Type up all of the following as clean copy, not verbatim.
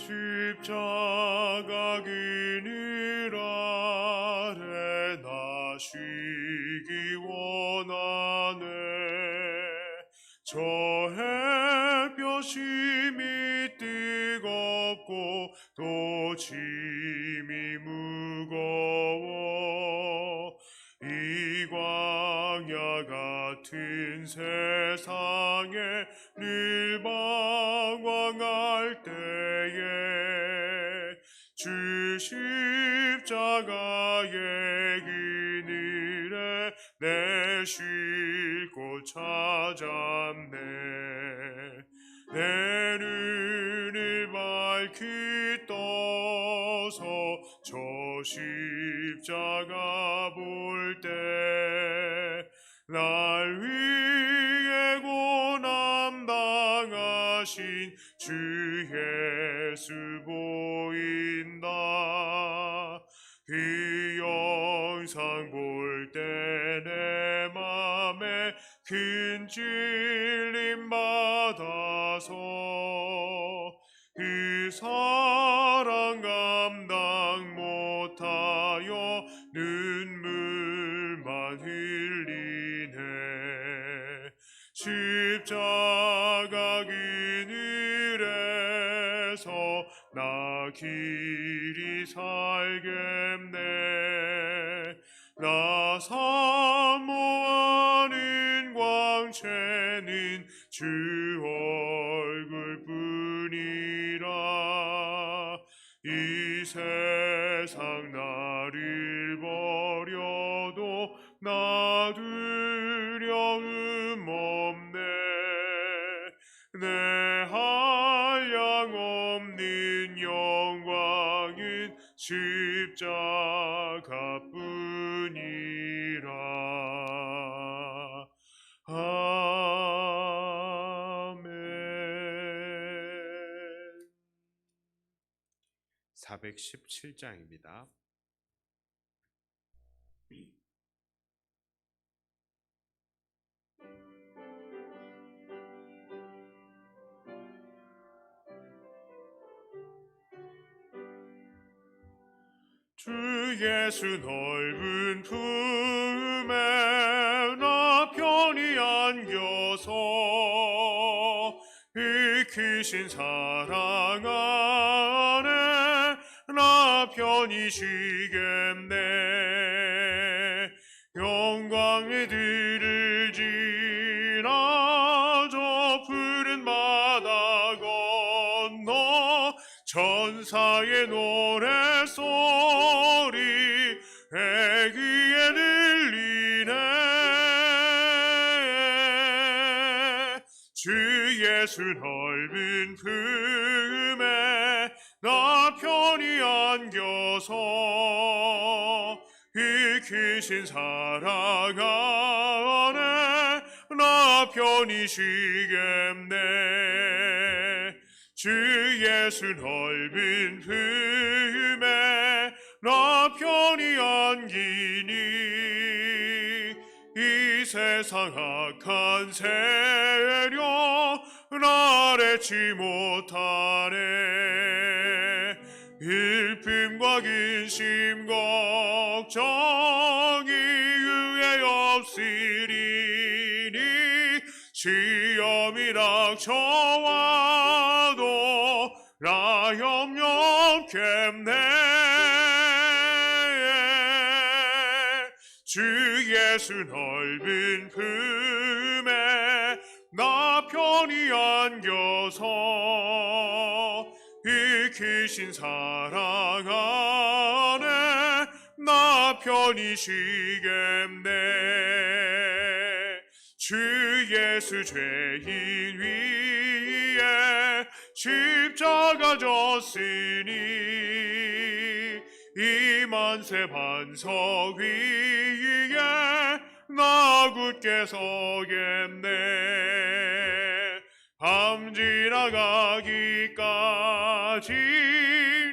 십자가 그늘 아래 나 쉬기 원하네. 저 햇볕이 뜨겁고 또 짐이 무거워 이 광야 같은 세상에 늘 방황할 때에 주 십자가의 그늘에 내 쉴 곳 찾았네. 내 눈을 밝히 떠서 저 십자가 볼 때 날 위해 고난 당하신 주 예수 보인다. 그 영상 볼 때 내 맘에 큰 찔림 받아서 그 사랑 감당 못하여 눈물만 흘리네. 십자가 그늘에서 나 길이 살겠네. 나 사모하는 광채는 주 얼굴뿐이라. 이 세상 나를 버려도 나 두려움 없네. 내 한량 없는 영광은 십자가뿐이라. 아멘. 417장입니다. 주 예수 넓은 품에 나 편히 안겨서 그 크신 사랑 안에 나 편히 쉬겠네. 영광의 들을 지나 저 푸른 바다 건너 천사의 노래소리 내 귀에 들리네. 주 예수 넓은 품에 나 편히 안겨서 그 크신 사랑 안에 나 편히 쉬겠네. 주 예수 넓은 품에 나 편히 안기니 이 세상 악한 세력 나래치 못하네. 일품과 근심 걱정이 의에 없으리니 시험이 닥쳐와도 나 염려없겠네. 주 예수 넓은 품에 나 편히 안겨서 이 크신 사랑 안에 나 편히 쉬겠네. 주 예수 죄인 위에 십자가 졌으니 이 만세 반석 위에 나 굳게 서겠네. 밤 지나가기까지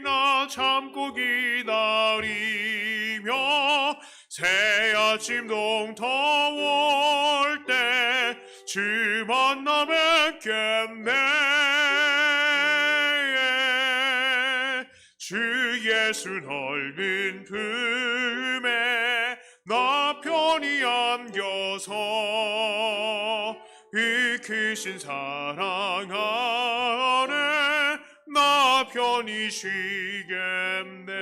나 참고 기다리며 새 아침 동터올 때 주 만나 뵙겠네. 주 예수 넓은 품에 나 편히 안겨서 이 크신 사랑 안에 나 편히 쉬겠네.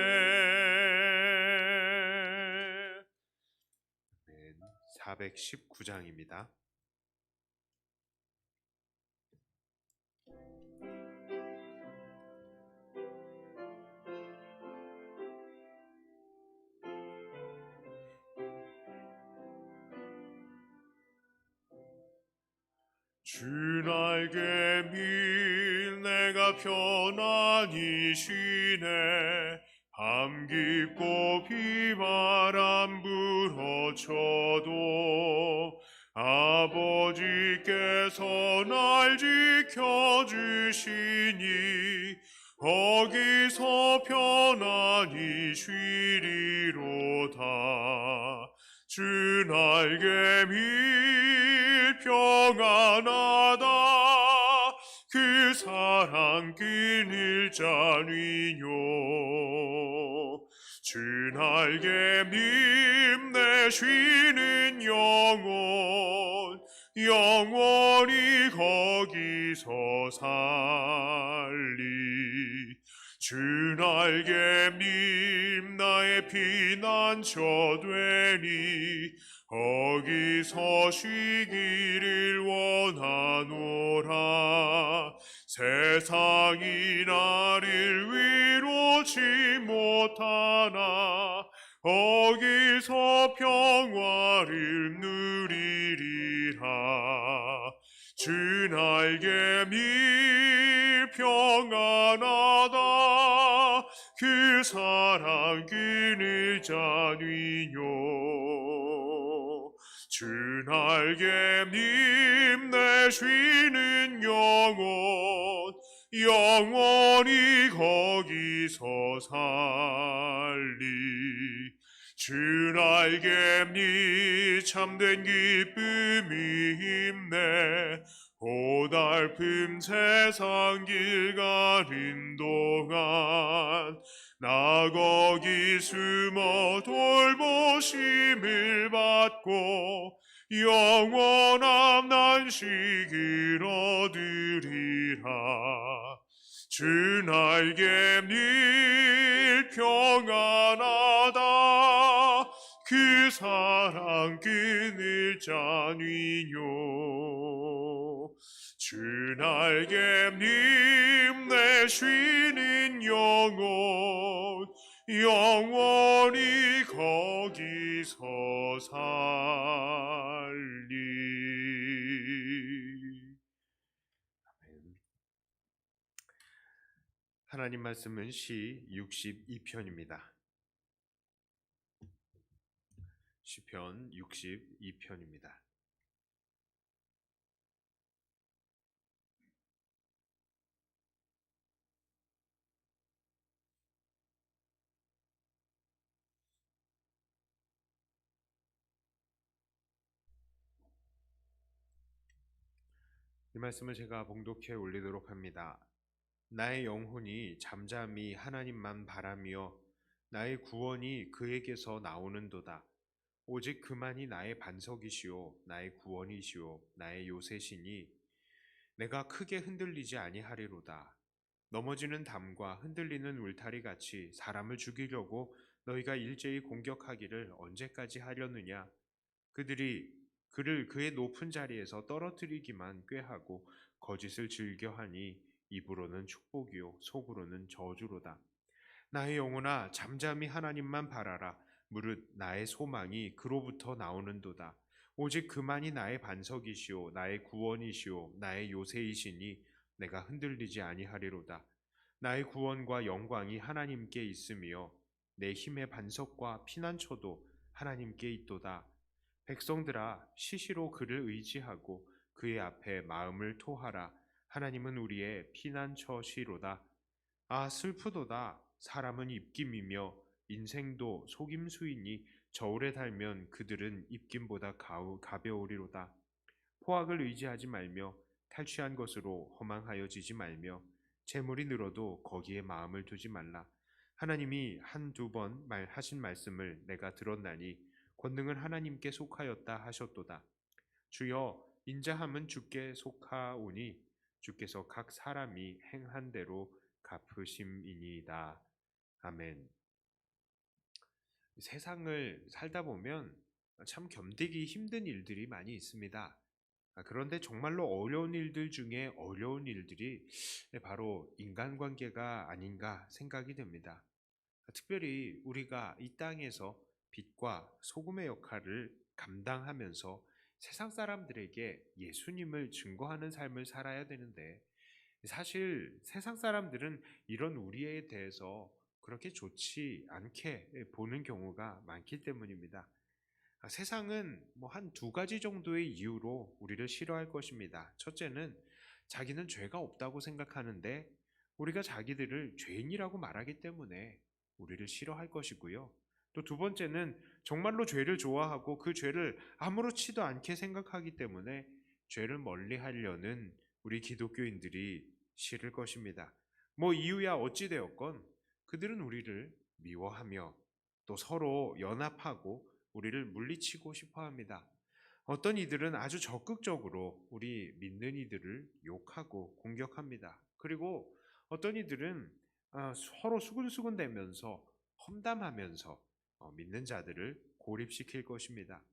419장입니다. 주 날개 밀 내가 편안히 쉬네. 밤 깊고 비바람 불어쳐도 아버지께서 날 지켜주시니 거기서 편안히 쉬리로다. 주 날개 밀 평안하다. 그 사랑 끊일 자니요. 주 날개 밀 내 쉬는 영혼 영원히 거기서 살리. 주 날개 밀 나의 피난처 되니 거기서 쉬기를 원하노라. 세상이 나를 위로치 못하나 거기서 평화를 누리리라. 주 날개 밀 평안하다. 그 사랑 끊을 자니요. 주 날개 밀 내 쉬는 영혼 영원히 거기서 살리. 주 날개 밀 참된 기쁨이 힘내. 고달픈 세상 길 가는 동안 나 거기 숨어 돌보심을 받고 영원한 안식을 얻으리라. 주 날개 밀 평안하다. 그 사랑 끊을 자니요. 주 날개 밀 내 쉬는 영혼 영원히 거기서 살리. 하나님 말씀은 시 62편입니다. 시편 62편입니다. 이 말씀을 제가 봉독해 올리도록 합니다. 나의 영혼이 잠잠히 하나님만 바라며 나의 구원이 그에게서 나오는도다. 오직 그만이 나의 반석이시오 나의 구원이시오 나의 요새시니 내가 크게 흔들리지 아니하리로다. 넘어지는 담과 흔들리는 울타리 같이 사람을 죽이려고 너희가 일제히 공격하기를 언제까지 하려느냐. 그들이 그를 그의 높은 자리에서 떨어뜨리기만 꾀하고 거짓을 즐겨하니 입으로는 축복이요 속으로는 저주로다. 나의 영혼아 잠잠히 하나님만 바라라. 무릇 나의 소망이 그로부터 나오는도다. 오직 그만이 나의 반석이시오 나의 구원이시오 나의 요새이시니 내가 흔들리지 아니하리로다. 나의 구원과 영광이 하나님께 있으며 내 힘의 반석과 피난처도 하나님께 있도다. 백성들아 시시로 그를 의지하고 그의 앞에 마음을 토하라. 하나님은 우리의 피난처시로다. 아 슬프도다. 사람은 입김이며 인생도 속임수이니 저울에 달면 그들은 입김보다 가벼우리로다. 포악을 의지하지 말며 탈취한 것으로 허망하여지지 말며 재물이 늘어도 거기에 마음을 두지 말라. 하나님이 한두 번 하신 말씀을 내가 들었나니 권능은 하나님께 속하였다 하셨도다. 주여 인자함은 주께 속하오니 주께서 각 사람이 행한 대로 갚으심이니이다. 아멘. 세상을 살다 보면 참 견디기 힘든 일들이 많이 있습니다. 그런데 정말로 어려운 일들 중에 어려운 일들이 바로 인간관계가 아닌가 생각이 됩니다. 특별히 우리가 이 땅에서 빛과 소금의 역할을 감당하면서 세상 사람들에게 예수님을 증거하는 삶을 살아야 되는데, 사실 세상 사람들은 이런 우리에 대해서 그렇게 좋지 않게 보는 경우가 많기 때문입니다. 세상은 뭐 한 두 가지 정도의 이유로 우리를 싫어할 것입니다. 첫째는 자기는 죄가 없다고 생각하는데 우리가 자기들을 죄인이라고 말하기 때문에 우리를 싫어할 것이고요. 또 두 번째는 정말로 죄를 좋아하고 그 죄를 아무렇지도 않게 생각하기 때문에 죄를 멀리 하려는 우리 기독교인들이 싫을 것입니다. 뭐 이유야 어찌 되었건 그들은 우리를 미워하며 또 서로 연합하고 우리를 물리치고 싶어 합니다. 어떤 이들은 아주 적극적으로 우리 믿는 이들을 욕하고 공격합니다. 그리고 어떤 이들은 서로 수근수근 대면서 험담하면서 믿는 자들을 고립시킬 것입니다.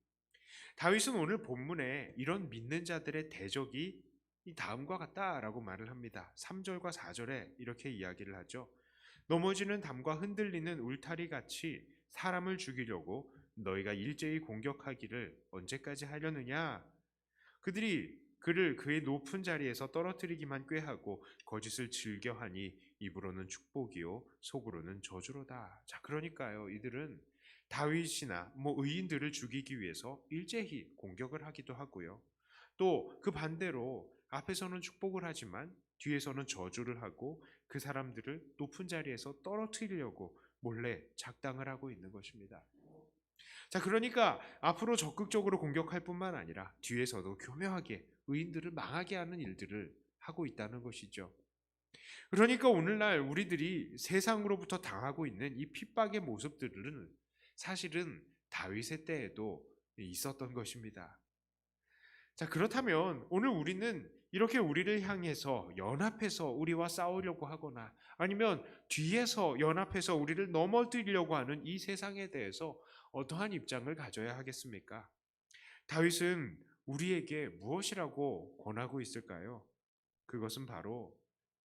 다윗은 오늘 본문에 이런 믿는 자들의 대적이 이 다음과 같다라고 말을 합니다. 3절과 4절에 이렇게 이야기를 하죠. 넘어지는 담과 흔들리는 울타리 같이 사람을 죽이려고 너희가 일제히 공격하기를 언제까지 하려느냐? 그들이 그를 그의 높은 자리에서 떨어뜨리기만 꾀하고 거짓을 즐겨하니 입으로는 축복이요 속으로는 저주로다. 자, 그러니까요, 이들은 다윗이나 뭐 의인들을 죽이기 위해서 일제히 공격을 하기도 하고요. 또 그 반대로 앞에서는 축복을 하지만 뒤에서는 저주를 하고 그 사람들을 높은 자리에서 떨어뜨리려고 몰래 작당을 하고 있는 것입니다. 자, 그러니까 앞으로 적극적으로 공격할 뿐만 아니라 뒤에서도 교묘하게 의인들을 망하게 하는 일들을 하고 있다는 것이죠. 그러니까 오늘날 우리들이 세상으로부터 당하고 있는 이 핍박의 모습들은 사실은 다윗의 때에도 있었던 것입니다. 자, 그렇다면 오늘 우리는 이렇게 우리를 향해서 연합해서 우리와 싸우려고 하거나 아니면 뒤에서 연합해서 우리를 넘어뜨리려고 하는 이 세상에 대해서 어떠한 입장을 가져야 하겠습니까? 다윗은 우리에게 무엇이라고 권하고 있을까요? 그것은 바로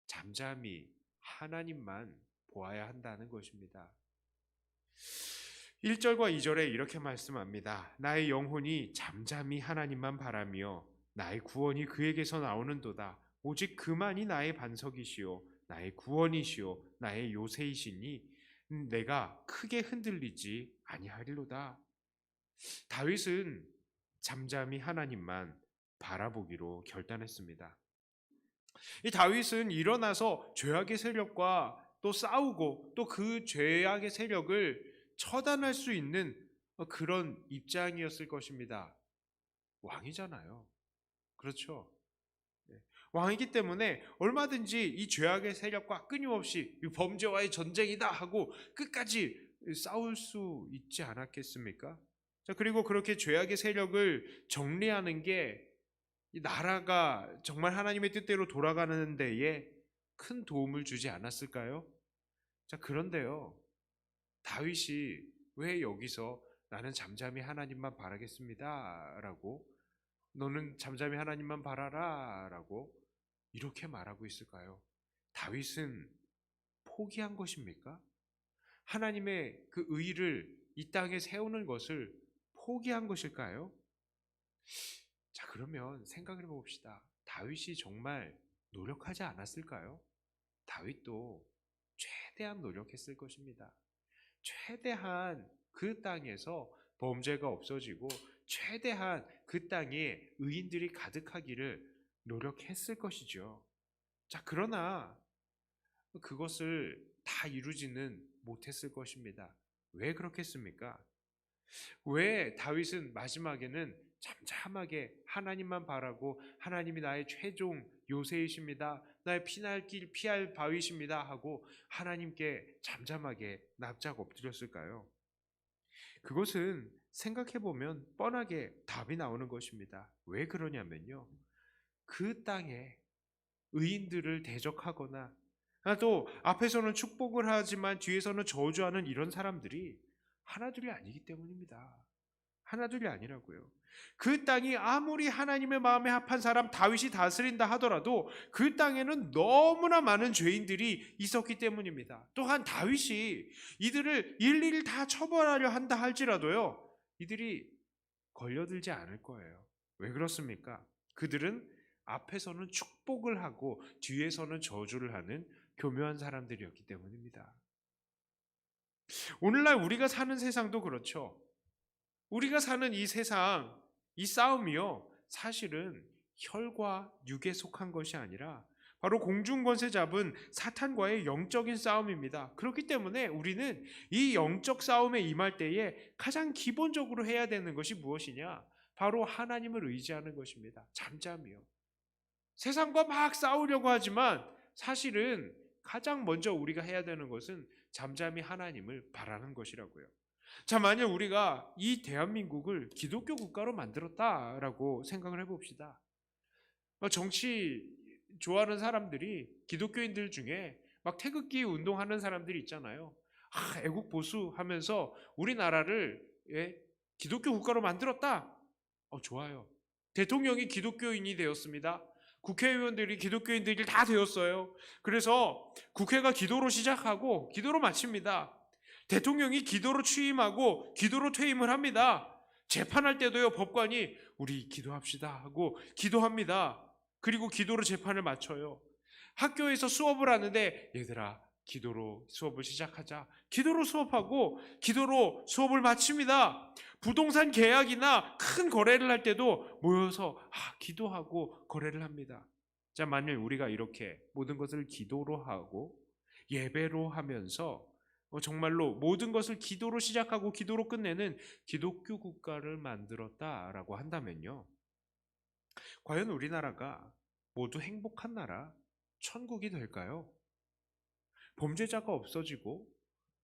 잠잠히 하나님만 보아야 한다는 것입니다. 1절과 2절에 이렇게 말씀합니다. 나의 영혼이 잠잠히 하나님만 바라며 나의 구원이 그에게서 나오는도다. 오직 그만이 나의 반석이시요 나의 구원이시요 나의 요새이시니 내가 크게 흔들리지 아니하리로다. 다윗은 잠잠히 하나님만 바라보기로 결단했습니다. 이 다윗은 일어나서 죄악의 세력과 또 싸우고 또 그 죄악의 세력을 처단할 수 있는 그런 입장이었을 것입니다. 왕이잖아요. 그렇죠? 네. 왕이기 때문에 얼마든지 이 죄악의 세력과 끊임없이 이 범죄와의 전쟁이다 하고 끝까지 싸울 수 있지 않았겠습니까? 자, 그리고 그렇게 죄악의 세력을 정리하는 게 이 나라가 정말 하나님의 뜻대로 돌아가는 데에 큰 도움을 주지 않았을까요? 자, 그런데요, 다윗이 왜 여기서 나는 잠잠히 하나님만 바라겠습니다 라고, 너는 잠잠히 하나님만 바라라 라고 이렇게 말하고 있을까요? 다윗은 포기한 것입니까? 하나님의 그 의를 이 땅에 세우는 것을 포기한 것일까요? 자, 그러면 생각을 해봅시다. 다윗이 정말 노력하지 않았을까요? 다윗도 최대한 노력했을 것입니다. 최대한 그 땅에서 범죄가 없어지고 최대한 그 땅에 의인들이 가득하기를 노력했을 것이죠. 자, 그러나 그것을 다 이루지는 못했을 것입니다. 왜 그렇겠습니까? 왜 다윗은 마지막에는 잠잠하게 하나님만 바라고 하나님이 나의 최종 요새이십니다. 나의 피할 바위십니다 하고 하나님께 잠잠하게 납작 엎드렸을까요? 그것은 생각해 보면 뻔하게 답이 나오는 것입니다. 왜 그러냐면요. 그 땅에 의인들을 대적하거나 또 앞에서는 축복을 하지만 뒤에서는 저주하는 이런 사람들이 하나둘이 아니기 때문입니다. 하나둘이 아니라고요. 그 땅이 아무리 하나님의 마음에 합한 사람 다윗이 다스린다 하더라도 그 땅에는 너무나 많은 죄인들이 있었기 때문입니다. 또한 다윗이 이들을 일일이 다 처벌하려 한다 할지라도요, 이들이 걸려들지 않을 거예요. 왜 그렇습니까? 그들은 앞에서는 축복을 하고 뒤에서는 저주를 하는 교묘한 사람들이었기 때문입니다. 오늘날 우리가 사는 세상도 그렇죠. 우리가 사는 이 세상, 이 싸움이요, 사실은 혈과 육에 속한 것이 아니라 바로 공중권세 잡은 사탄과의 영적인 싸움입니다. 그렇기 때문에 우리는 이 영적 싸움에 임할 때에 가장 기본적으로 해야 되는 것이 무엇이냐? 바로 하나님을 의지하는 것입니다. 잠잠이요. 세상과 막 싸우려고 하지만 사실은 가장 먼저 우리가 해야 되는 것은 잠잠히 하나님을 바라는 것이라고요. 자, 만약 우리가 이 대한민국을 기독교 국가로 만들었다라고 생각을 해봅시다. 정치 좋아하는 사람들이 기독교인들 중에 막 태극기 운동하는 사람들이 있잖아요. 애국 보수 하면서 우리나라를 기독교 국가로 만들었다. 좋아요. 대통령이 기독교인이 되었습니다. 국회의원들이 기독교인들이 다 되었어요. 그래서 국회가 기도로 시작하고 기도로 마칩니다. 대통령이 기도로 취임하고 기도로 퇴임을 합니다. 재판할 때도요, 법관이 우리 기도합시다 하고 기도합니다. 그리고 기도로 재판을 마쳐요. 학교에서 수업을 하는데 얘들아 기도로 수업을 시작하자. 기도로 수업하고 기도로 수업을 마칩니다. 부동산 계약이나 큰 거래를 할 때도 모여서 기도하고 거래를 합니다. 자, 만일 우리가 이렇게 모든 것을 기도로 하고 예배로 하면서 정말로 모든 것을 기도로 시작하고 기도로 끝내는 기독교 국가를 만들었다라고 한다면요, 과연 우리나라가 모두 행복한 나라, 천국이 될까요? 범죄자가 없어지고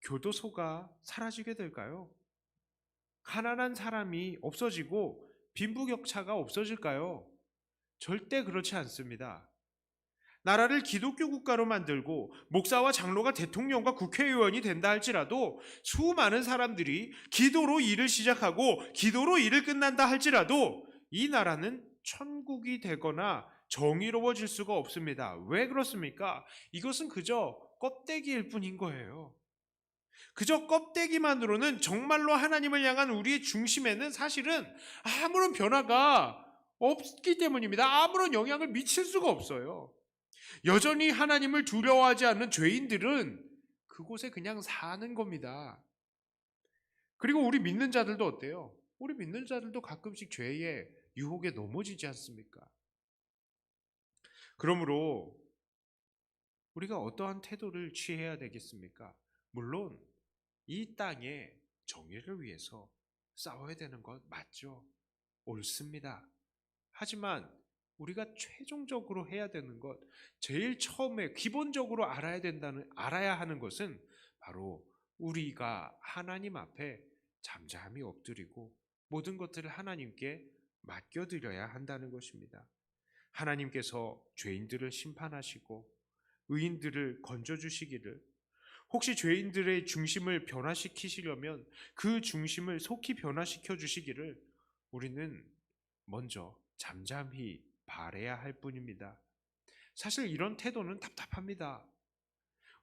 교도소가 사라지게 될까요? 가난한 사람이 없어지고 빈부격차가 없어질까요? 절대 그렇지 않습니다. 나라를 기독교 국가로 만들고 목사와 장로가 대통령과 국회의원이 된다 할지라도 수많은 사람들이 기도로 일을 시작하고 기도로 일을 끝난다 할지라도 이 나라는 천국이 되거나 정의로워질 수가 없습니다. 왜 그렇습니까? 이것은 그저 껍데기일 뿐인 거예요. 그저 껍데기만으로는 정말로 하나님을 향한 우리의 중심에는 사실은 아무런 변화가 없기 때문입니다. 아무런 영향을 미칠 수가 없어요. 여전히 하나님을 두려워하지 않는 죄인들은 그곳에 그냥 사는 겁니다. 그리고 우리 믿는 자들도 어때요? 우리 믿는 자들도 가끔씩 죄의 유혹에 넘어지지 않습니까? 그러므로 우리가 어떠한 태도를 취해야 되겠습니까? 물론 이 땅에 정의를 위해서 싸워야 되는 것 맞죠? 옳습니다. 하지만 우리가 최종적으로 해야 되는 것, 제일 처음에 기본적으로 알아야 하는 것은 바로 우리가 하나님 앞에 잠잠히 엎드리고 모든 것들을 하나님께 맡겨드려야 한다는 것입니다. 하나님께서 죄인들을 심판하시고 의인들을 건져주시기를, 혹시 죄인들의 중심을 변화시키시려면 그 중심을 속히 변화시켜 주시기를 우리는 먼저 잠잠히 바라야 할 뿐입니다. 사실 이런 태도는 답답합니다.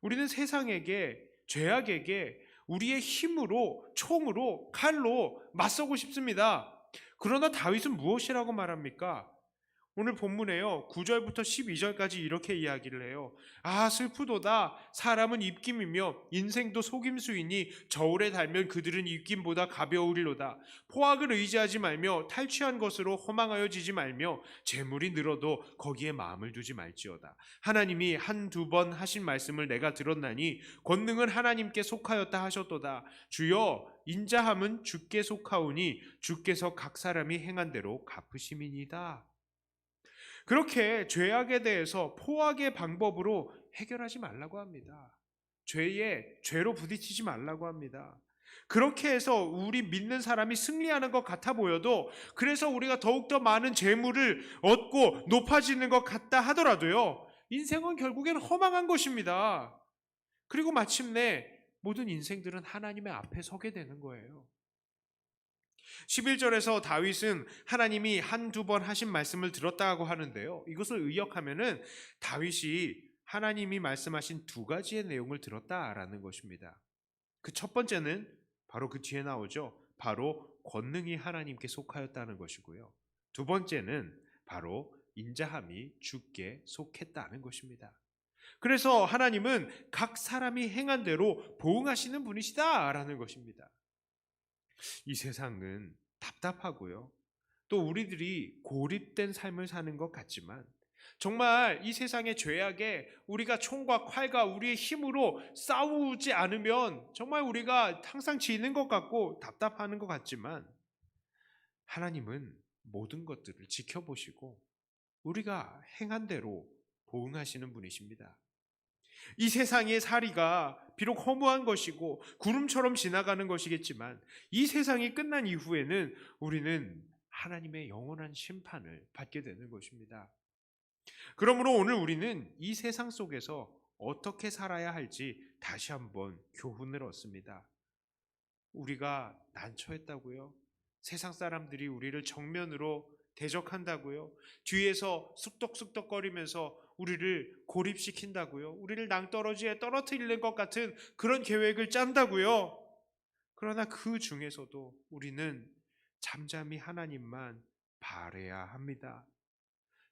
우리는 세상에게, 죄악에게 우리의 힘으로, 총으로, 칼로 맞서고 싶습니다. 그러나 다윗은 무엇이라고 말합니까? 오늘 본문에요. 9절부터 12절까지 이렇게 이야기를 해요. 아, 슬프도다. 사람은 입김이며 인생도 속임수이니 저울에 달면 그들은 입김보다 가벼우리로다. 포악을 의지하지 말며 탈취한 것으로 허망하여 지지 말며 재물이 늘어도 거기에 마음을 두지 말지어다. 하나님이 한두 번 하신 말씀을 내가 들었나니 권능은 하나님께 속하였다 하셨도다. 주여, 인자함은 주께 속하오니 주께서 각 사람이 행한 대로 갚으심이니이다. 그렇게 죄악에 대해서 포악의 방법으로 해결하지 말라고 합니다. 죄로 부딪히지 말라고 합니다. 그렇게 해서 우리 믿는 사람이 승리하는 것 같아 보여도, 그래서 우리가 더욱더 많은 재물을 얻고 높아지는 것 같다 하더라도요, 인생은 결국엔 허망한 것입니다. 그리고 마침내 모든 인생들은 하나님의 앞에 서게 되는 거예요. 11절에서 다윗은 하나님이 한두 번 하신 말씀을 들었다고 하는데요. 이것을 의역하면은 다윗이 하나님이 말씀하신 두 가지의 내용을 들었다라는 것입니다. 그 첫 번째는 바로 그 뒤에 나오죠. 바로 권능이 하나님께 속하였다는 것이고요. 두 번째는 바로 인자함이 주께 속했다는 것입니다. 그래서 하나님은 각 사람이 행한 대로 보응하시는 분이시다라는 것입니다. 이 세상은 답답하고요. 또 우리들이 고립된 삶을 사는 것 같지만, 정말 이 세상의 죄악에 우리가 총과 칼과 우리의 힘으로 싸우지 않으면 정말 우리가 항상 지는 것 같고 답답하는 것 같지만, 하나님은 모든 것들을 지켜보시고 우리가 행한 대로 보응하시는 분이십니다. 이 세상의 살이가 비록 허무한 것이고 구름처럼 지나가는 것이겠지만, 이 세상이 끝난 이후에는 우리는 하나님의 영원한 심판을 받게 되는 것입니다. 그러므로 오늘 우리는 이 세상 속에서 어떻게 살아야 할지 다시 한번 교훈을 얻습니다. 우리가 난처했다고요? 세상 사람들이 우리를 정면으로 대적한다고요? 뒤에서 쑥덕쑥덕거리면서 우리를 고립시킨다고요? 우리를 낭떠러지에 떨어뜨리는 것 같은 그런 계획을 짠다고요? 그러나 그 중에서도 우리는 잠잠히 하나님만 바라야 합니다.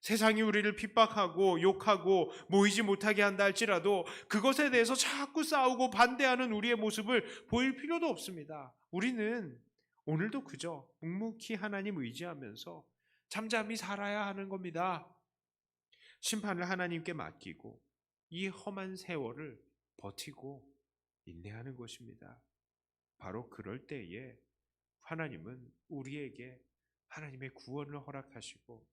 세상이 우리를 핍박하고 욕하고 모이지 못하게 한다 할지라도 그것에 대해서 자꾸 싸우고 반대하는 우리의 모습을 보일 필요도 없습니다. 우리는 오늘도 그저 묵묵히 하나님 의지하면서 잠잠히 살아야 하는 겁니다. 심판을 하나님께 맡기고 이 험한 세월을 버티고 인내하는 것입니다. 바로 그럴 때에 하나님은 우리에게 하나님의 구원을 허락하시고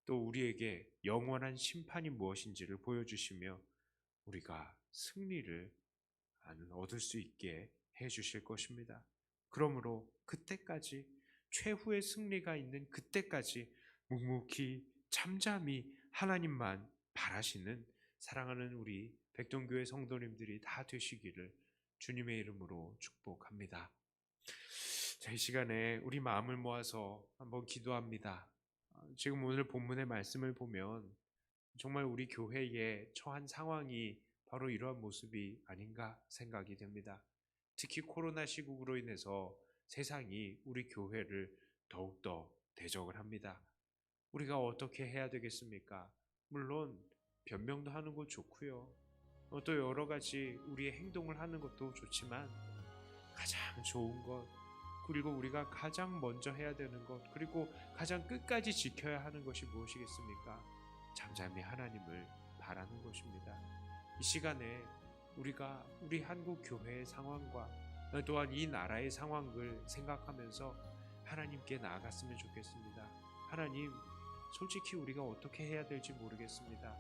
또 우리에게 영원한 심판이 무엇인지를 보여주시며 우리가 승리를 얻을 수 있게 해주실 것입니다. 그러므로 그때까지, 최후의 승리가 있는 그때까지 묵묵히 잠잠히 하나님만 바라시는 사랑하는 우리 백동교회 성도님들이 다 되시기를 주님의 이름으로 축복합니다. 자, 이 시간에 우리 마음을 모아서 한번 기도합니다. 지금 오늘 본문의 말씀을 보면 정말 우리 교회에 처한 상황이 바로 이러한 모습이 아닌가 생각이 됩니다. 특히 코로나 시국으로 인해서 세상이 우리 교회를 더욱더 대적을 합니다. 우리가 어떻게 해야 되겠습니까? 물론 변명도 하는 것 좋고요. 또 여러 가지 우리의 행동을 하는 것도 좋지만, 가장 좋은 것, 그리고 우리가 가장 먼저 해야 되는 것, 그리고 가장 끝까지 지켜야 하는 것이 무엇이겠습니까? 잠잠히 하나님을 바라는 것입니다. 이 시간에 우리가 우리 한국 교회의 상황과 또한 이 나라의 상황을 생각하면서 하나님께 나아갔으면 좋겠습니다. 하나님, 솔직히 우리가 어떻게 해야 될지 모르겠습니다.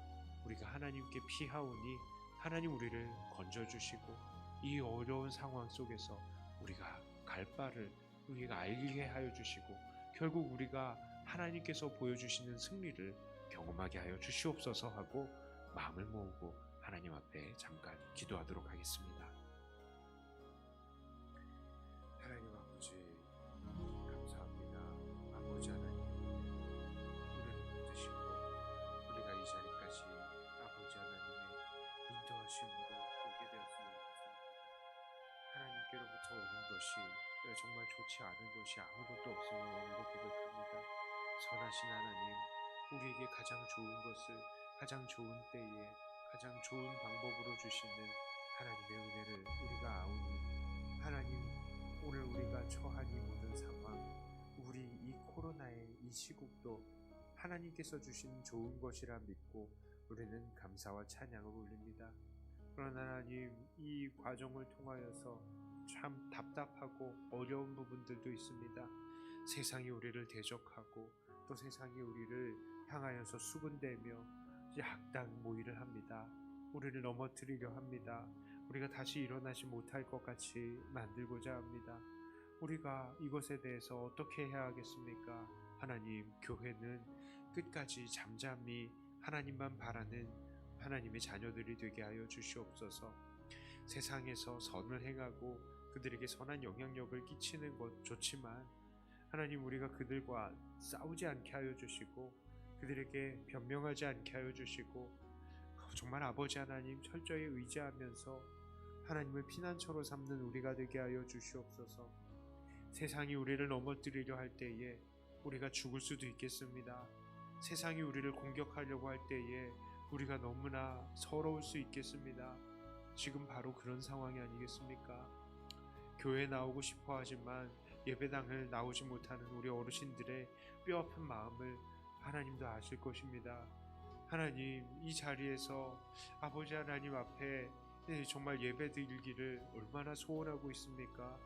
우리가 하나님께 피하오니 하나님 우리를 건져주시고 이 어려운 상황 속에서 우리가 갈 바를 우리가 알게 하여 주시고 결국 우리가 하나님께서 보여주시는 승리를 경험하게 하여 주시옵소서 하고 마음을 모으고 하나님 앞에 잠깐 기도하도록 하겠습니다. 하나님 아버지, 감사합니다. 아버지 하나님, 우리를 붙드시고 우리가 이 자리까지 아버지 하나님의 인도하심으로 오게 되었습니다. 하나님께로부터 오는 것이 정말 좋지 않은 것이 아무것도 없음을 오늘도 고백합니다. 선하신 하나님, 우리에게 가장 좋은 것을 가장 좋은 때에 가장 좋은 방법으로 주시는 하나님의 은혜를 우리가 아오니, 하나님, 오늘 우리가 처한 이 모든 상황, 우리 이 코로나의 이 시국도 하나님께서 주신 좋은 것이라 믿고 우리는 감사와 찬양을 올립니다. 그러나 하나님, 이 과정을 통하여서 참 답답하고 어려운 부분들도 있습니다. 세상이 우리를 대적하고 또 세상이 우리를 향하여서 수군대며 악당 모의를 합니다. 우리를 넘어뜨리려 합니다. 우리가 다시 일어나지 못할 것 같이 만들고자 합니다. 우리가 이것에 대해서 어떻게 해야 하겠습니까? 하나님, 교회는 끝까지 잠잠히 하나님만 바라는 하나님의 자녀들이 되게 하여 주시옵소서. 세상에서 선을 행하고 그들에게 선한 영향력을 끼치는 것 좋지만, 하나님, 우리가 그들과 싸우지 않게 하여 주시고 그들에게 변명하지 않게 하여 주시고, 정말 아버지 하나님 철저히 의지하면서 하나님을 피난처로 삼는 우리가 되게 하여 주시옵소서. 세상이 우리를 넘어뜨리려 할 때에 우리가 죽을 수도 있겠습니다. 세상이 우리를 공격하려고 할 때에 우리가 너무나 서러울 수 있겠습니다. 지금 바로 그런 상황이 아니겠습니까? 교회에 나오고 싶어 하지만 예배당을 나오지 못하는 우리 어르신들의 뼈아픈 마음을 하나님도 아실 것입니다. 하나님, 이 자리에서 아버지 하나님 앞에 정말 예배 드리기를 얼마나 소원하고 있습니까?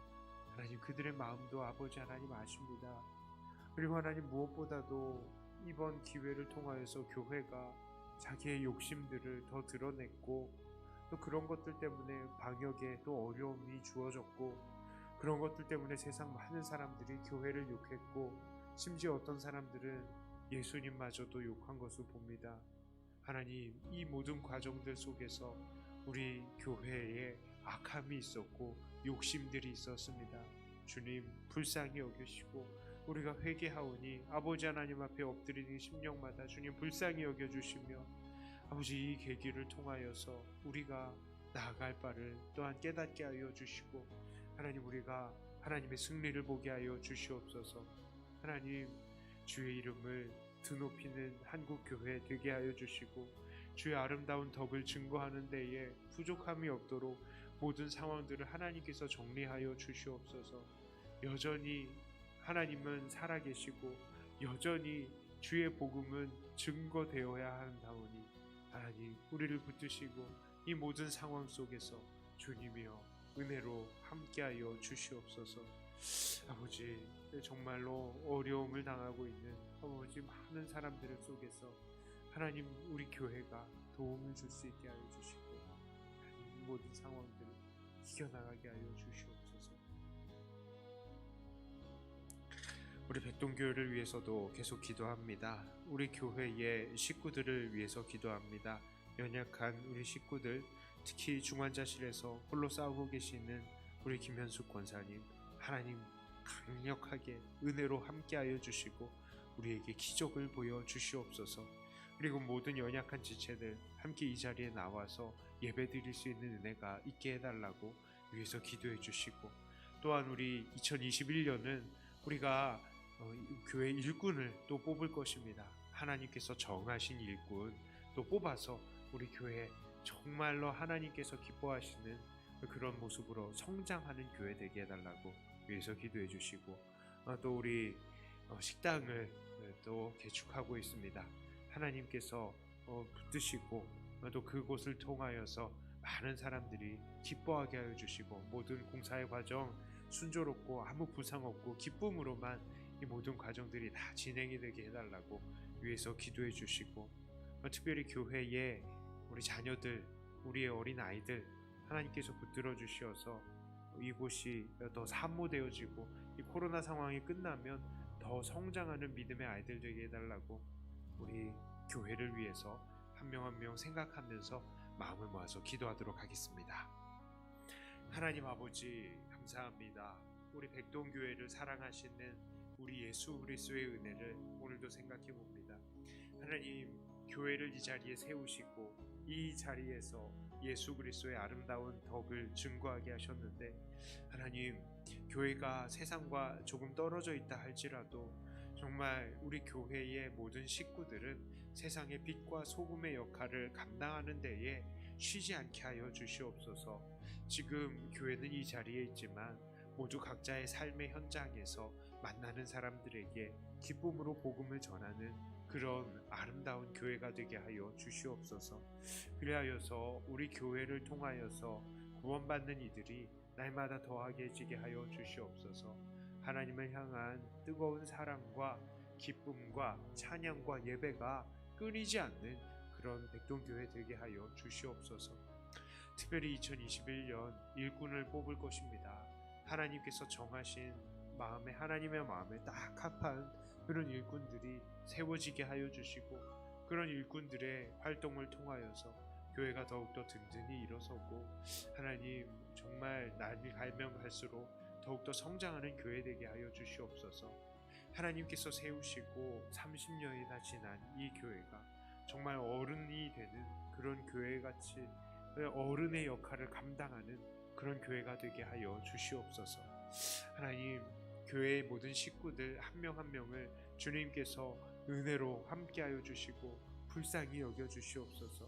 하나님, 그들의 마음도 아버지 하나님 아십니다. 그리고 하나님, 무엇보다도 이번 기회를 통하여서 교회가 자기의 욕심들을 더 드러냈고, 또 그런 것들 때문에 방역에 또 어려움이 주어졌고, 그런 것들 때문에 세상 많은 사람들이 교회를 욕했고, 심지어 어떤 사람들은 예수님마저도 욕한 것을 봅니다. 하나님, 이 모든 과정들 속에서 우리 교회에 악함이 있었고 욕심들이 있었습니다. 주님, 불쌍히 여기시고 우리가 회개하오니 아버지 하나님 앞에 엎드리는 심령마다 주님 불쌍히 여겨주시며, 아버지, 이 계기를 통하여서 우리가 나아갈 바를 또한 깨닫게 하여 주시고, 하나님, 우리가 하나님의 승리를 보게 하여 주시옵소서. 하나님, 주의 이름을 드높이는 한국교회 되게 하여 주시고, 주의 아름다운 덕을 증거하는 데에 부족함이 없도록 모든 상황들을 하나님께서 정리하여 주시옵소서. 여전히 하나님은 살아계시고 여전히 주의 복음은 증거되어야 한다오니, 하나님, 우리를 붙드시고 이 모든 상황 속에서 주님이여 은혜로 함께하여 주시옵소서. 아버지, 정말로 어려움을 당하고 있는 아버지 많은 사람들 속에서 하나님, 우리 교회가 도움을 줄 수 있게 하여 주시고, 하나님, 이 모든 상황들을 이겨나가게 하여 주시옵소서. 우리 백동교회를 위해서도 계속 기도합니다. 우리 교회의 식구들을 위해서 기도합니다. 연약한 우리 식구들, 특히 중환자실에서 홀로 싸우고 계시는 우리 김현숙 권사님, 하나님 강력하게 은혜로 함께하여 주시고 우리에게 기적을 보여 주시옵소서. 그리고 모든 연약한 지체들 함께 이 자리에 나와서 예배드릴 수 있는 은혜가 있게 해달라고 위해서 기도해 주시고, 또한 우리 2021년은 우리가 교회 일꾼을 또 뽑을 것입니다. 하나님께서 정하신 일꾼 또 뽑아서 우리 교회 정말로 하나님께서 기뻐하시는 그런 모습으로 성장하는 교회 되게 해달라고 위해서 기도해 주시고, 또 우리 식당을 또 개축하고 있습니다. 하나님께서 붙드시고 또 그곳을 통하여서 많은 사람들이 기뻐하게 하여 주시고, 모든 공사의 과정 순조롭고 아무 부상 없고 기쁨으로만 이 모든 과정들이 다 진행이 되게 해달라고 위해서 기도해 주시고, 특별히 교회에 우리 자녀들, 우리의 어린 아이들 하나님께서 붙들어 주시어서 이곳이 더 산모되어지고 이 코로나 상황이 끝나면 더 성장하는 믿음의 아이들 되게 해달라고 우리 교회를 위해서 한 명 한 명 생각하면서 마음을 모아서 기도하도록 하겠습니다. 하나님 아버지, 감사합니다. 우리 백동교회를 사랑하시는 우리 예수 그리스도의 은혜를 오늘도 생각해 봅니다. 하나님, 교회를 이 자리에 세우시고 이 자리에서 예수 그리스도의 아름다운 덕을 증거하게 하셨는데, 하나님, 교회가 세상과 조금 떨어져 있다 할지라도 정말 우리 교회의 모든 식구들은 세상의 빛과 소금의 역할을 감당하는 데에 쉬지 않게 하여 주시옵소서. 지금 교회는 이 자리에 있지만 모두 각자의 삶의 현장에서 만나는 사람들에게 기쁨으로 복음을 전하는 그런 아름다운 교회가 되게 하여 주시옵소서. 그리하여서 우리 교회를 통하여서 구원받는 이들이 날마다 더하게지게 하여 주시옵소서. 하나님을 향한 뜨거운 사랑과 기쁨과 찬양과 예배가 끊이지 않는 그런 백동교회 되게 하여 주시옵소서. 특별히 2021년 일꾼을 뽑을 것입니다. 하나님께서 정하신 마음에, 하나님의 마음에 딱 합한 그런 일꾼들이 세워지게 하여 주시고, 그런 일꾼들의 활동을 통하여서 교회가 더욱더 든든히 일어서고, 하나님 정말 날이 가면 갈수록 더욱더 성장하는 교회 되게 하여 주시옵소서. 하나님께서 세우시고 30년이 다 지난 이 교회가 정말 어른이 되는 그런 교회같이 어른의 역할을 감당하는 그런 교회가 되게 하여 주시옵소서. 하나님, 교회의 모든 식구들 한 명 한 명을 주님께서 은혜로 함께하여 주시고 불쌍히 여겨 주시옵소서.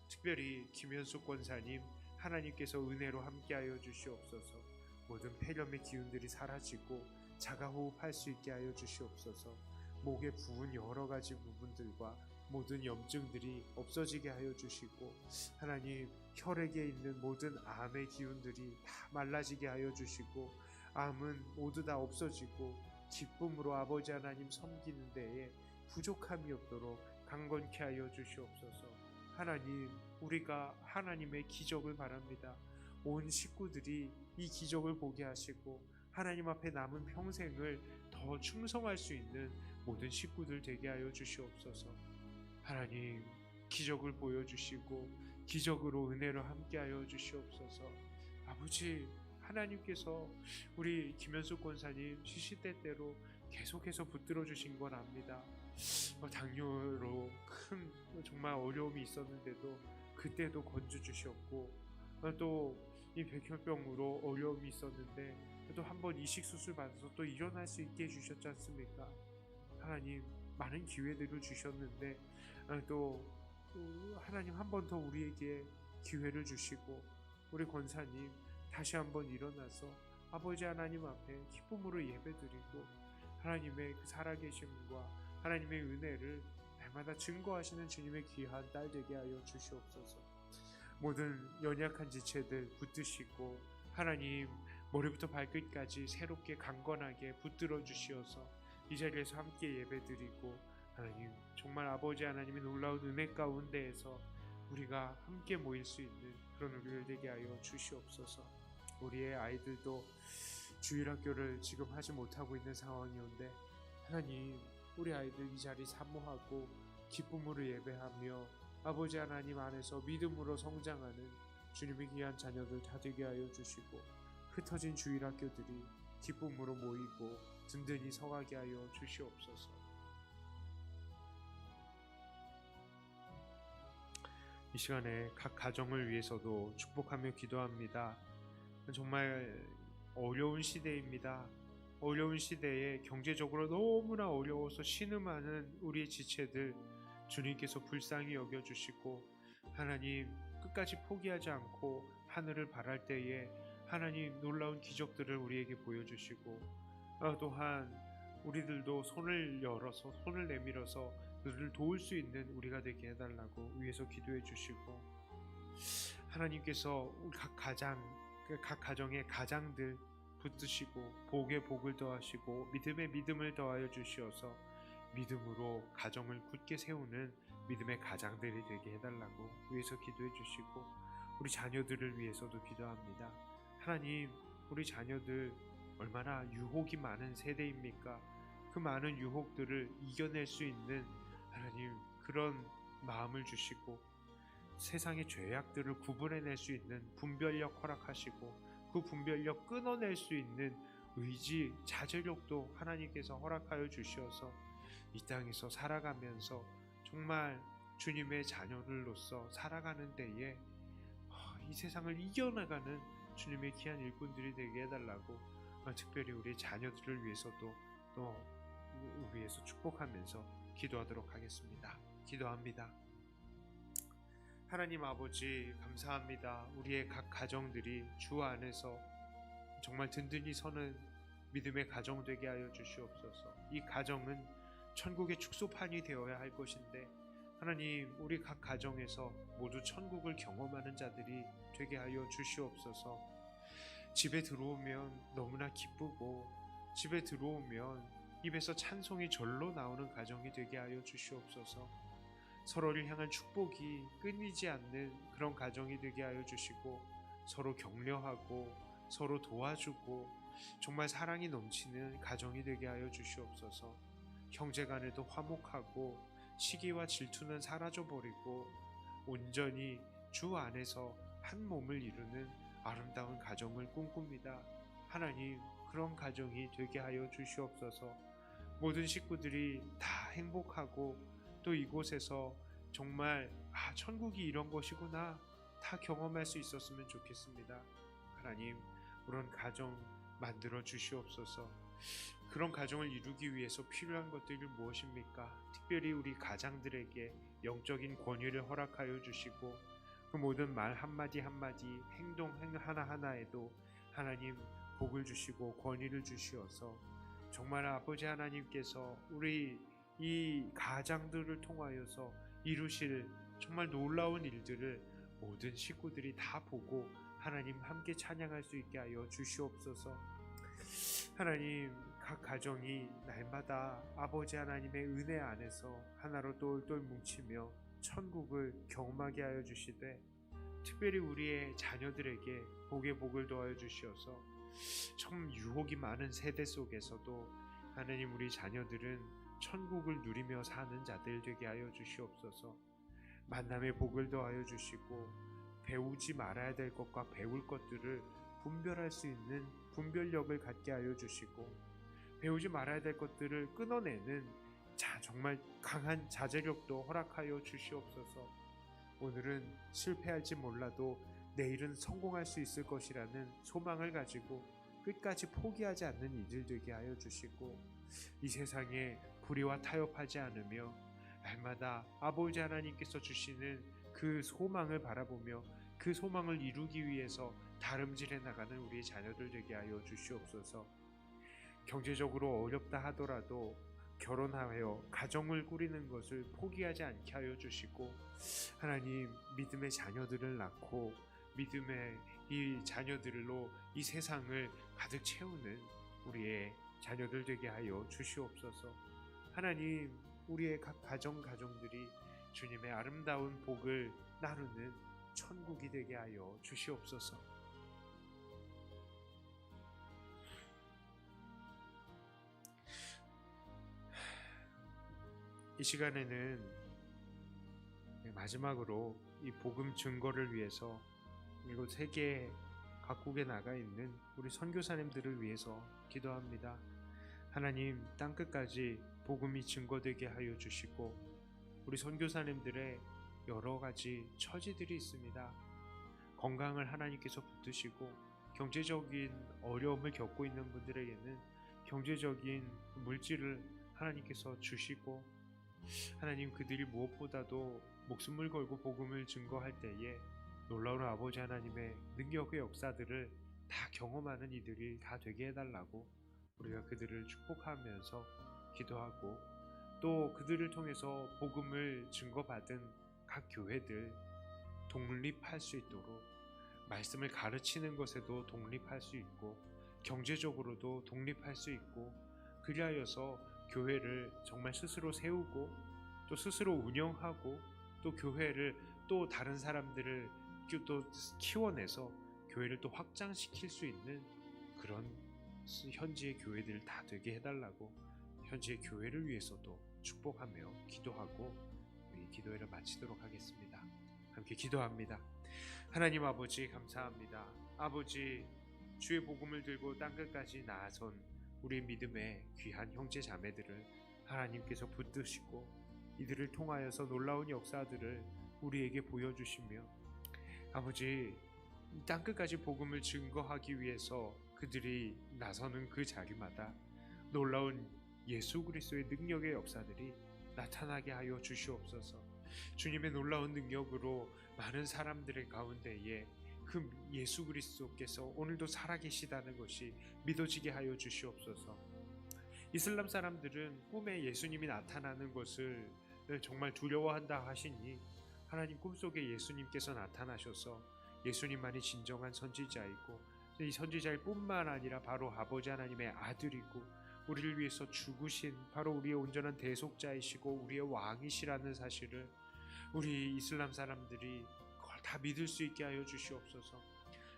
특별히 김현숙 권사님, 하나님께서 은혜로 함께하여 주시옵소서. 모든 폐렴의 기운들이 사라지고 자가호흡할 수 있게 하여 주시옵소서. 목에 부은 여러 가지 부분들과 모든 염증들이 없어지게 하여 주시고, 하나님 혈액에 있는 모든 암의 기운들이 다 말라지게 하여 주시고, 암은 모두 다 없어지고 기쁨으로 아버지 하나님 섬기는 데에 부족함이 없도록 강건케 하여 주시옵소서. 하나님, 우리가 하나님의 기적을 바랍니다. 온 식구들이 이 기적을 보게 하시고 하나님 앞에 남은 평생을 더 충성할 수 있는 모든 식구들 되게 하여 주시옵소서. 하나님, 기적을 보여주시고 기적으로 은혜로 함께하여 주시옵소서. 아버지, 하나님께서 우리 김현숙 권사님 시시때때로 계속해서 붙들어 주신 건 압니다. 당뇨로 큰 정말 어려움이 있었는데도 그때도 건져 주셨고, 또 이 백혈병으로 어려움이 있었는데 또 한 번 이식 수술 받아서 또 일어날 수 있게 해주셨지 않습니까? 하나님, 많은 기회들을 주셨는데 또 하나님 한 번 더 우리에게 기회를 주시고, 우리 권사님 다시 한번 일어나서 아버지 하나님 앞에 기쁨으로 예배드리고 하나님의 그 살아계심과 하나님의 은혜를 날마다 증거하시는 주님의 귀한 딸 되게 하여 주시옵소서. 모든 연약한 지체들 붙드시고 하나님 머리부터 발끝까지 새롭게 강건하게 붙들어 주시어서 이 자리에서 함께 예배드리고, 하나님 정말 아버지 하나님의 놀라운 은혜 가운데에서 우리가 함께 모일 수 있는 그런 우리를 되게 하여 주시옵소서. 우리의 아이들도 주일학교를 지금 하지 못하고 있는 상황이온데, 하나님 우리 아이들 이 자리 사모하고 기쁨으로 예배하며 아버지 하나님 안에서 믿음으로 성장하는 주님의 귀한 자녀들 다 되게 하여 주시고, 흩어진 주일학교들이 기쁨으로 모이고 든든히 서가게 하여 주시옵소서. 이 시간에 각 가정을 위해서도 축복하며 기도합니다. 정말 어려운 시대입니다. 어려운 시대에 경제적으로 너무나 어려워서 신음하는 우리의 지체들 주님께서 불쌍히 여겨주시고, 하나님 끝까지 포기하지 않고 하늘을 바랄 때에 하나님 놀라운 기적들을 우리에게 보여주시고, 또한 우리들도 손을 열어서 손을 내밀어서 그들을 도울 수 있는 우리가 되게 해달라고 위에서 기도해 주시고, 하나님께서 각 가정의 가장들 붙드시고 복에 복을 더하시고 믿음에 믿음을 더하여 주시어서 믿음으로 가정을 굳게 세우는 믿음의 가장들이 되게 해달라고 위에서 기도해 주시고, 우리 자녀들을 위해서도 기도합니다. 하나님, 우리 자녀들 얼마나 유혹이 많은 세대입니까? 그 많은 유혹들을 이겨낼 수 있는 하나님 그런 마음을 주시고, 세상의 죄악들을 구분해낼 수 있는 분별력 허락하시고, 그 분별력 끊어낼 수 있는 의지, 자제력도 하나님께서 허락하여 주시어서 이 땅에서 살아가면서 정말 주님의 자녀들로서 살아가는 데에 이 세상을 이겨나가는 주님의 귀한 일꾼들이 되게 해달라고, 특별히 우리 자녀들을 위해서도 또 위해서 축복하면서 기도하도록 하겠습니다. 기도합니다. 하나님 아버지 감사합니다. 우리의 각 가정들이 주 안에서 정말 든든히 서는 믿음의 가정 되게 하여 주시옵소서. 이 가정은 천국의 축소판이 되어야 할 것인데 하나님 우리 각 가정에서 모두 천국을 경험하는 자들이 되게 하여 주시옵소서. 집에 들어오면 너무나 기쁘고 집에 들어오면 입에서 찬송이 절로 나오는 가정이 되게 하여 주시옵소서. 서로를 향한 축복이 끊이지 않는 그런 가정이 되게 하여 주시고 서로 격려하고 서로 도와주고 정말 사랑이 넘치는 가정이 되게 하여 주시옵소서. 형제간에도 화목하고 시기와 질투는 사라져버리고 온전히 주 안에서 한 몸을 이루는 아름다운 가정을 꿈꿉니다. 하나님 그런 가정이 되게 하여 주시옵소서. 모든 식구들이 다 행복하고 또 이곳에서 정말 천국이 이런 것이구나 다 경험할 수 있었으면 좋겠습니다. 하나님 그런 가정 만들어 주시옵소서. 그런 가정을 이루기 위해서 필요한 것들이 무엇입니까? 특별히 우리 가장들에게 영적인 권위를 허락하여 주시고 그 모든 말 한마디 한마디 행동 하나하나에도 하나님 복을 주시고 권위를 주시어서 정말 아버지 하나님께서 우리 이 가장들을 통하여서 이루실 정말 놀라운 일들을 모든 식구들이 다 보고 하나님 함께 찬양할 수 있게 하여 주시옵소서. 하나님 각 가정이 날마다 아버지 하나님의 은혜 안에서 하나로 똘똘 뭉치며 천국을 경험하게 하여 주시되 특별히 우리의 자녀들에게 복의 복을 더하여 주시어서 참 유혹이 많은 세대 속에서도 하나님 우리 자녀들은 천국을 누리며 사는 자들 되게 하여 주시옵소서. 만남의 복을 더하여 주시고 배우지 말아야 될 것과 배울 것들을 분별할 수 있는 분별력을 갖게 하여 주시고 배우지 말아야 될 것들을 끊어내는 정말 강한 자제력도 허락하여 주시옵소서. 오늘은 실패할지 몰라도 내일은 성공할 수 있을 것이라는 소망을 가지고 끝까지 포기하지 않는 이들 되게 하여 주시고 이 세상에 불의와 타협하지 않으며 날마다 아버지 하나님께서 주시는 그 소망을 바라보며 그 소망을 이루기 위해서 다름질해 나가는 우리 자녀들 되게 하여 주시옵소서. 경제적으로 어렵다 하더라도 결혼하여 가정을 꾸리는 것을 포기하지 않게 하여 주시고 하나님 믿음의 자녀들을 낳고 믿음의 이 자녀들로 이 세상을 가득 채우는 우리의 자녀들 되게 하여 주시옵소서. 하나님 우리의 각 가정들이 주님의 아름다운 복을 나누는 천국이 되게 하여 주시옵소서. 이 시간에는 마지막으로 이 복음 증거를 위해서 이곳 세계 각국에 나가 있는 우리 선교사님들을 위해서 기도합니다. 하나님 땅끝까지 복음이 증거되게 하여 주시고 우리 선교사님들의 여러 가지 처지들이 있습니다. 건강을 하나님께서 붙드시고 경제적인 어려움을 겪고 있는 분들에게는 경제적인 물질을 하나님께서 주시고 하나님 그들이 무엇보다도 목숨을 걸고 복음을 증거할 때에 놀라운 아버지 하나님의 능력의 역사들을 다 경험하는 이들이 다 되게 해달라고 우리가 그들을 축복하면서 기도하고 또 그들을 통해서 복음을 증거받은 각 교회들 독립할 수 있도록 말씀을 가르치는 것에도 독립할 수 있고 경제적으로도 독립할 수 있고 그리하여서 교회를 정말 스스로 세우고 또 스스로 운영하고 또 교회를 또 다른 사람들을 또 키워내서 교회를 또 확장시킬 수 있는 그런 현지의 교회들 다 되게 해달라고 현지의 교회를 위해서도 축복하며 기도하고 우리 기도회를 마치도록 하겠습니다. 함께 기도합니다. 하나님 아버지 감사합니다. 아버지 주의 복음을 들고 땅끝까지 나아선 우리 믿음의 귀한 형제 자매들을 하나님께서 붙드시고 이들을 통하여서 놀라운 역사들을 우리에게 보여주시며 아버지 땅끝까지 복음을 증거하기 위해서 그들이 나서는 그 자리마다 놀라운 예수 그리스도의 능력의 역사들이 나타나게 하여 주시옵소서. 주님의 놀라운 능력으로 많은 사람들의 가운데에 그 예수 그리스도께서 오늘도 살아계시다는 것이 믿어지게 하여 주시옵소서. 이슬람 사람들은 꿈에 예수님이 나타나는 것을 정말 두려워한다 하시니 하나님 꿈속에 예수님께서 나타나셔서 예수님만이 진정한 선지자이고 이 선지자일 뿐만 아니라 바로 아버지 하나님의 아들이고 우리를 위해서 죽으신 바로 우리의 온전한 대속자이시고 우리의 왕이시라는 사실을 우리 이슬람 사람들이 그걸 다 믿을 수 있게 하여 주시옵소서.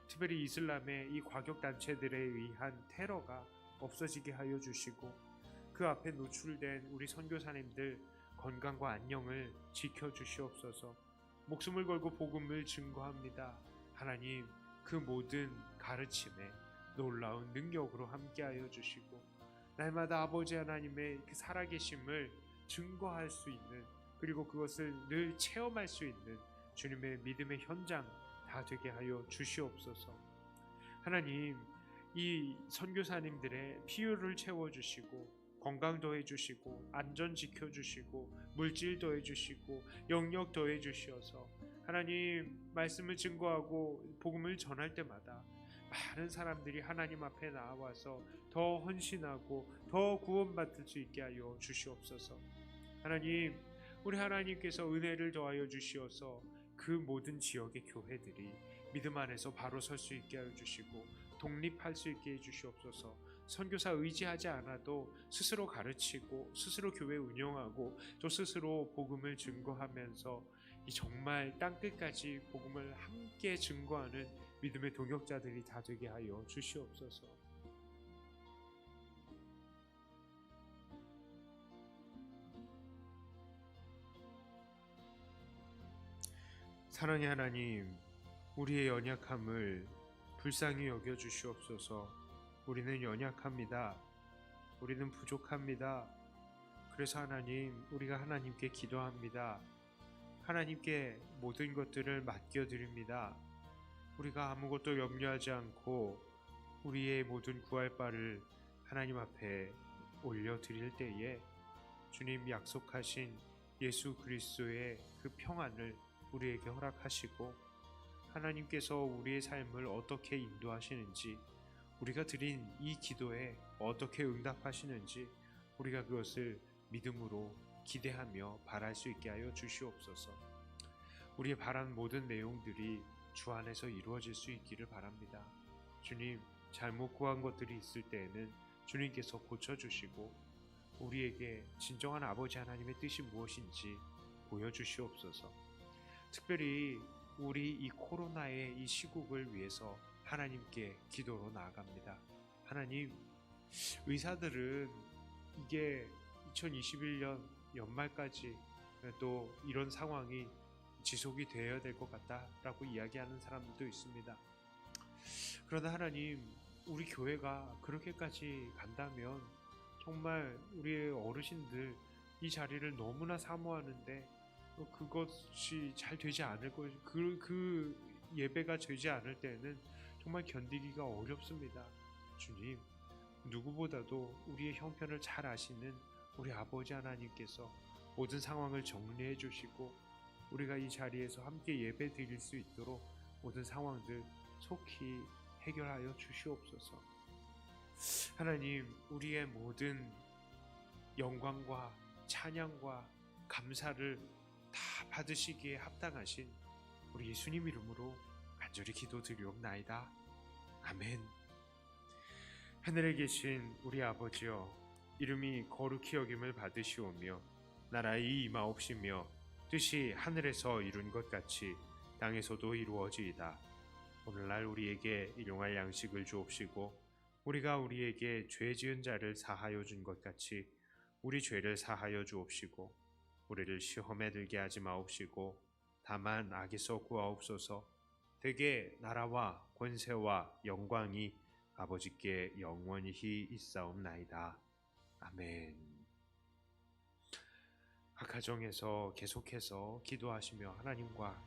특별히 이슬람의 이 과격단체들에 의한 테러가 없어지게 하여 주시고 그 앞에 노출된 우리 선교사님들 건강과 안녕을 지켜주시옵소서. 목숨을 걸고 복음을 증거합니다. 하나님, 그 모든 가르침에 놀라운 능력으로 함께하여 주시고 날마다 아버지 하나님의 그 살아계심을 증거할 수 있는, 그리고 그것을 늘 체험할 수 있는 주님의 믿음의 현장 다 되게 하여 주시옵소서. 하나님, 이 선교사님들의 필요를 채워주시고 건강 더해주시고 안전 지켜주시고 물질 더해주시고 영역 더해주시어서 하나님 말씀을 증거하고 복음을 전할 때마다 많은 사람들이 하나님 앞에 나와서 더 헌신하고 더 구원받을 수 있게 하여 주시옵소서. 하나님, 우리 하나님께서 은혜를 더하여 주시어서 그 모든 지역의 교회들이 믿음 안에서 바로 설 수 있게 하여 주시고 독립할 수 있게 해 주시옵소서. 선교사 의지하지 않아도 스스로 가르치고 스스로 교회 운영하고 또 스스로 복음을 증거하면서 이 정말 땅끝까지 복음을 함께 증거하는 믿음의 동역자들이 다 되게 하여 주시옵소서. 사랑의 하나님, 우리의 연약함을 불쌍히 여겨 주시옵소서. 우리는 연약합니다. 우리는 부족합니다. 그래서 하나님, 우리가 하나님께 기도합니다. 하나님께 모든 것들을 맡겨드립니다. 우리가 아무것도 염려하지 않고 우리의 모든 구할 바를 하나님 앞에 올려드릴 때에 주님 약속하신 예수 그리스도의 그 평안을 우리에게 허락하시고 하나님께서 우리의 삶을 어떻게 인도하시는지, 우리가 드린 이 기도에 어떻게 응답하시는지 우리가 그것을 믿음으로 기대하며 바랄 수 있게 하여 주시옵소서. 우리의 바란 모든 내용들이 주 안에서 이루어질 수 있기를 바랍니다. 주님, 잘못 구한 것들이 있을 때에는 주님께서 고쳐주시고 우리에게 진정한 아버지 하나님의 뜻이 무엇인지 보여주시옵소서. 특별히 우리 이 코로나의 이 시국을 위해서 하나님께 기도로 나아갑니다. 하나님, 의사들은 이게 2021년 연말까지 또 이런 상황이 지속이 되어야 될 것 같다라고 이야기하는 사람들도 있습니다. 그러나 하나님, 우리 교회가 그렇게까지 간다면 정말 우리의 어르신들 이 자리를 너무나 사모하는데 그것이 잘 되지 않을 것, 그 예배가 되지 않을 때는 정말 견디기가 어렵습니다. 주님, 누구보다도 우리의 형편을 잘 아시는 우리 아버지 하나님께서 모든 상황을 정리해 주시고 우리가 이 자리에서 함께 예배 드릴 수 있도록 모든 상황들 속히 해결하여 주시옵소서. 하나님, 우리의 모든 영광과 찬양과 감사를 다 받으시기에 합당하신 우리 예수님 이름으로 간절히 기도드리옵나이다. 아멘. 하늘에 계신 우리 아버지여, 이름이 거룩히 여김을 받으시오며 나라의 임하옵시며 뜻이 하늘에서 이룬 것 같이 땅에서도 이루어지이다. 오늘날 우리에게 일용할 양식을 주옵시고 우리가 우리에게 죄 지은 자를 사하여 준 것 같이 우리 죄를 사하여 주옵시고 우리를 시험에 들게 하지 마옵시고 다만 악에서 구하옵소서. 되게 나라와 권세와 영광이 아버지께 영원히 있사옵나이다. 아멘. 각 가정에서 계속해서 기도하시며 하나님과